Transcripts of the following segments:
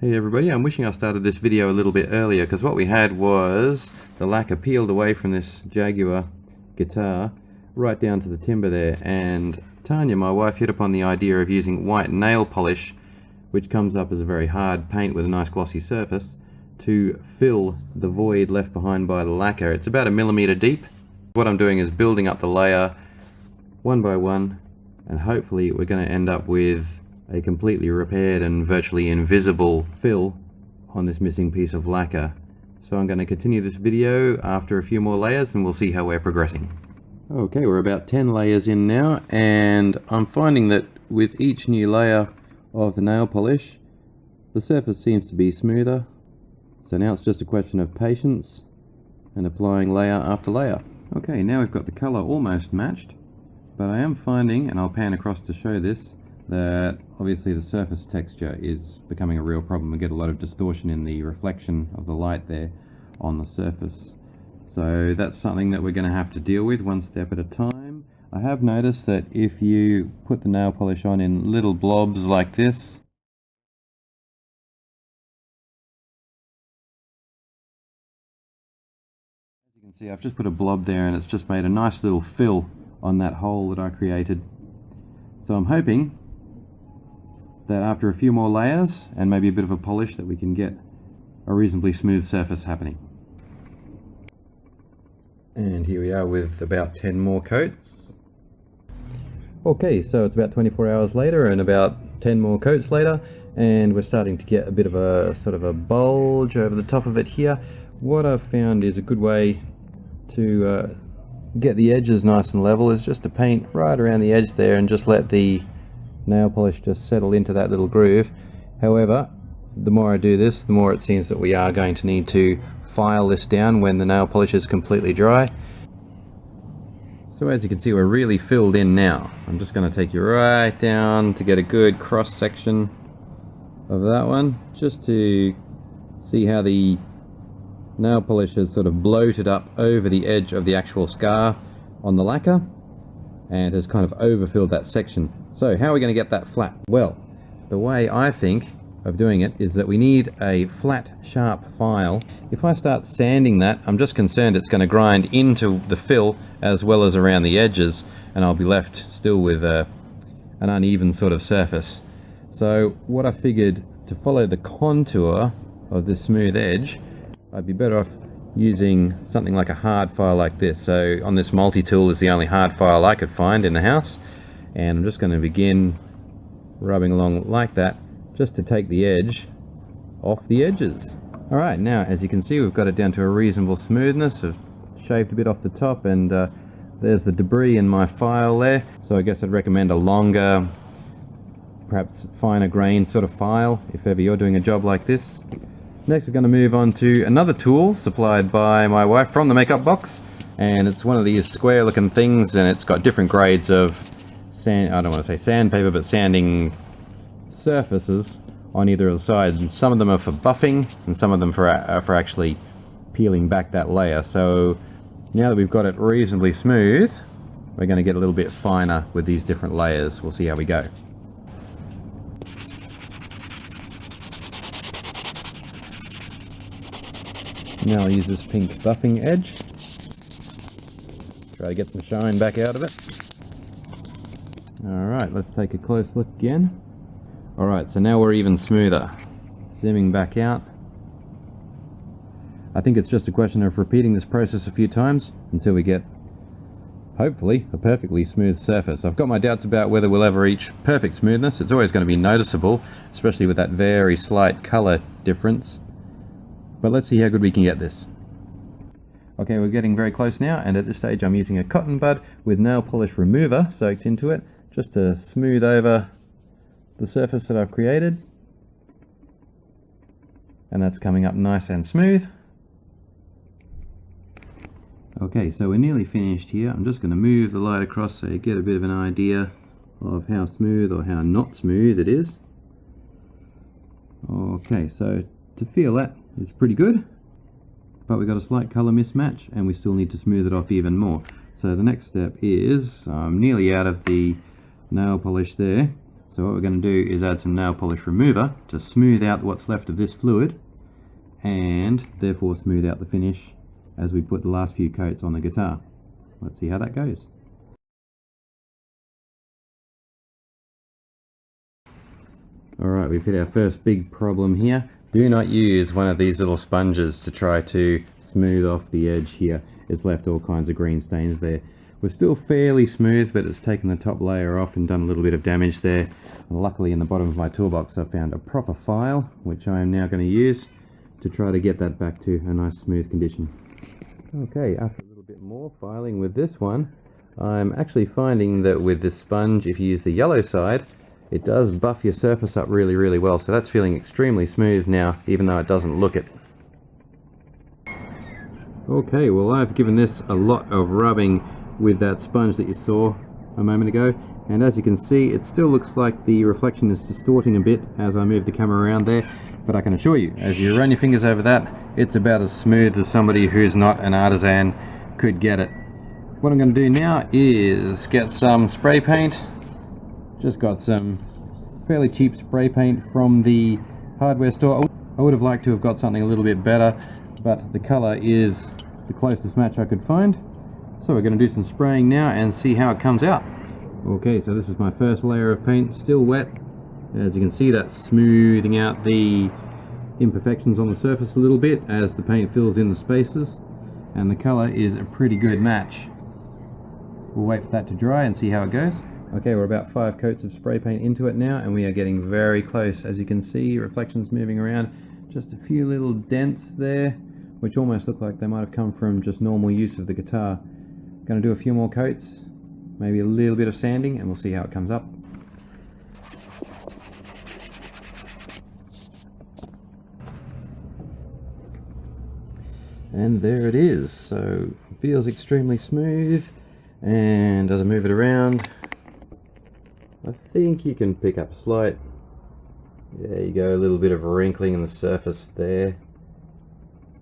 Hey everybody, I'm wishing I started this video a little bit earlier because what we had was the lacquer peeled away from this Jaguar guitar right down to the timber there, and Tanya, my wife, hit upon the idea of using white nail polish, which comes up as a very hard paint with a nice glossy surface, to fill the void left behind by the lacquer. It's about 1 millimeter deep. What I'm doing is building up the layer one by one, and hopefully we're going to end up with a completely repaired and virtually invisible fill on this missing piece of lacquer. So I'm going to continue this video after a few more layers and we'll see how we're progressing. Okay, we're about 10 layers in now, and I'm finding that with each new layer of the nail polish, the surface seems to be smoother. So now it's just a question of patience and applying layer after layer. Okay, now we've got the color almost matched, but I am finding, and I'll pan across to show this, that obviously the surface texture is becoming a real problem. We get a lot of distortion in the reflection of the light there on the surface. So that's something that we're going to have to deal with one step at a time. I have noticed that if you put the nail polish on in little blobs like this, as you can see, I've just put a blob there and it's just made a nice little fill on that hole that I created. So I'm hoping that after a few more layers and maybe a bit of a polish that we can get a reasonably smooth surface happening. And here we are with about 10 more coats. Okay, so it's about 24 hours later and about 10 more coats later, and we're starting to get a bit of a sort of a bulge over the top of it here. What I've found is a good way to get the edges nice and level is just to paint right around the edge there and just let the nail polish just settle into that little groove. However, the more I do this, the more it seems that we are going to need to file this down when the nail polish is completely dry. So as you can see, we're really filled in now. I'm just going to take you right down to get a good cross section of that one, just to see how the nail polish has sort of bloated up over the edge of the actual scar on the lacquer and has kind of overfilled that section. So how are we going to get that flat? Well, the way I think of doing it is that we need a flat, sharp file. If I start sanding that, I'm just concerned it's going to grind into the fill as well as around the edges, and I'll be left still with an uneven sort of surface. So what I figured, to follow the contour of this smooth edge, I'd be better off using something like a hard file like this. So on this multi-tool is the only hard file I could find in the house, and I'm just going to begin rubbing along like that just to take the edge off the edges. Alright, now as you can see, we've got it down to a reasonable smoothness. I've shaved a bit off the top, and there's the debris in my file there. So I guess I'd recommend a longer, perhaps finer grain sort of file if ever you're doing a job like this. Next we're going to move on to another tool supplied by my wife from the makeup box, and it's one of these square looking things, and it's got different grades of sand, I don't want to say sandpaper, but sanding surfaces on either of the sides, and some of them are for buffing and some of them for actually peeling back that layer. So now that we've got it reasonably smooth, we're going to get a little bit finer with these different layers. We'll see how we go. Now I'll use this pink buffing edge. Try to get some shine back out of it. Alright, let's take a close look again. Alright, so now we're even smoother. Zooming back out. I think it's just a question of repeating this process a few times until we get, hopefully, a perfectly smooth surface. I've got my doubts about whether we'll ever reach perfect smoothness. It's always going to be noticeable, especially with that very slight color difference. But let's see how good we can get this. Okay, we're getting very close now, and at this stage I'm using a cotton bud with nail polish remover soaked into it, just to smooth over the surface that I've created. And that's coming up nice and smooth. Okay, so we're nearly finished here. I'm just going to move the light across so you get a bit of an idea of how smooth or how not smooth it is. Okay, so to feel that is pretty good, but we've got a slight color mismatch and we still need to smooth it off even more. So the next step is, I'm nearly out of the nail polish there. So what we're going to do is add some nail polish remover to smooth out what's left of this fluid, and therefore smooth out the finish as we put the last few coats on the guitar. Let's see how that goes. Alright, we've hit our first big problem here. Do not use one of these little sponges to try to smooth off the edge here. It's left all kinds of green stains there. We're still fairly smooth, but it's taken the top layer off and done a little bit of damage there. And luckily in the bottom of my toolbox I found a proper file, which I am now going to use to try to get that back to a nice smooth condition. Okay, after a little bit more filing with this one, I'm actually finding that with this sponge, if you use the yellow side, it does buff your surface up really, really well. So that's feeling extremely smooth now, even though it doesn't look it. Okay, well I've given this a lot of rubbing with that sponge that you saw a moment ago, and as you can see it still looks like the reflection is distorting a bit as I move the camera around there, but I can assure you, as you run your fingers over that, it's about as smooth as somebody who's not an artisan could get it. What I'm going to do now is get some spray paint. Just got some fairly cheap spray paint from the hardware store. I would have liked to have got something a little bit better, but the color is the closest match I could find. So we're going to do some spraying now and see how it comes out. Okay, so this is my first layer of paint, still wet. As you can see, that's smoothing out the imperfections on the surface a little bit as the paint fills in the spaces, and the color is a pretty good match. We'll wait for that to dry and see how it goes. Okay, we're about 5 coats of spray paint into it now, and we are getting very close. As you can see, reflections moving around, just a few little dents there, which almost look like they might have come from just normal use of the guitar. Going to do a few more coats, maybe a little bit of sanding, and we'll see how it comes up. And there it is. So it feels extremely smooth, and as I move it around, I think you can pick up a slight, there you go, a little bit of wrinkling in the surface there.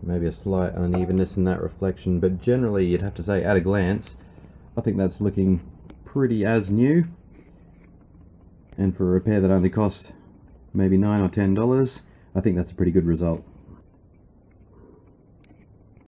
Maybe a slight unevenness in that reflection, but generally you'd have to say at a glance I think that's looking pretty as new, and for a repair that only cost maybe $9 or $10, I think that's a pretty good result.